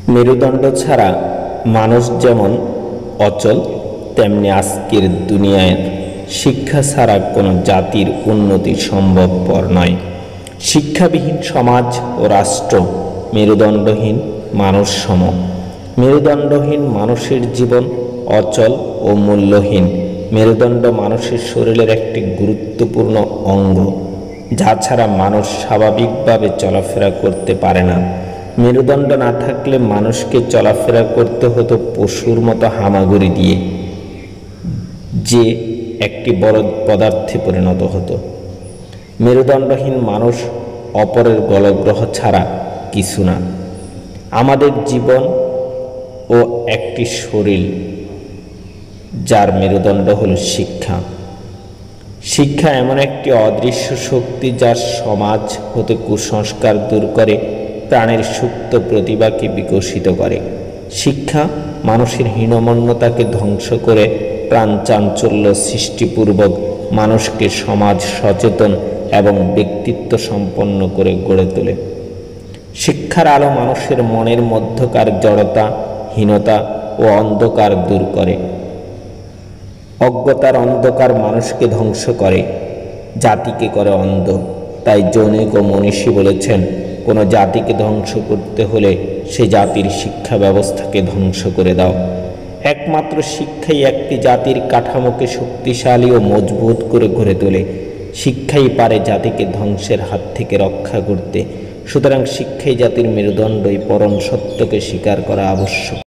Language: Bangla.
মেরুদণ্ড ছাড়া মানুষ যেমন অচল, তেমনি আজকের দুনিয়ার শিক্ষা ছাড়া কোনো জাতির উন্নতি সম্ভবপর নয়। শিক্ষাবিহীন সমাজ ও রাষ্ট্র মেরুদণ্ডহীন মানুষ সম। মেরুদণ্ডহীন মানুষের জীবন অচল ও মূল্যহীন। মেরুদণ্ড মানুষের শরীরের একটি গুরুত্বপূর্ণ অঙ্গ, যা ছাড়া মানুষ স্বাভাবিকভাবে চলাফেরা করতে পারে না। মেরুদণ্ড না থাকলে মানুষকে চলাফেরা করতে হতো পশুর মতো হামাগুড়ি দিয়ে, যে একটি বড় পদার্থে পরিণত হতো। মেরুদণ্ডহীন মানুষ অপরের গলগ্রহ ছাড়া কিছু না। আমাদের জীবন ও একটি শরীর, যার মেরুদণ্ড হলো শিক্ষা। শিক্ষা এমন একটি অদৃশ্য শক্তি, যা সমাজ হতে কুসংস্কার দূর করে, প্রাণের সুপ্ত প্রতিভাকে বিকশিত করে। শিক্ষা মানুষের হীনমন্যতাকে ধ্বংস করে প্রাণ চাঞ্চল্য সৃষ্টিপূর্বক মানুষকে সমাজ সচেতন এবং ব্যক্তিত্ব সম্পন্ন করে গড়ে তোলে। শিক্ষার আলো মানুষের মনের মধ্যকার জড়তা, হীনতা ও অন্ধকার দূর করে। অজ্ঞতার অন্ধকার মানুষকে ধ্বংস করে, জাতিকে করে অন্ধ। তাই জনৈক মনীষী বলেছেন, কোনো জাতিকে ধ্বংস করতে হলে সে জাতির শিক্ষা ব্যবস্থাকে ধ্বংস করে দাও। একমাত্র শিক্ষাই একটি জাতির কাঠামোকে শক্তিশালী ও মজবুত করে গড়ে তোলে। শিক্ষাই পারে জাতিকে ধ্বংসের হাত থেকে রক্ষা করতে। সুতরাং শিক্ষাই জাতির মেরুদণ্ড। এই পরম সত্যকে স্বীকার করা আবশ্যক।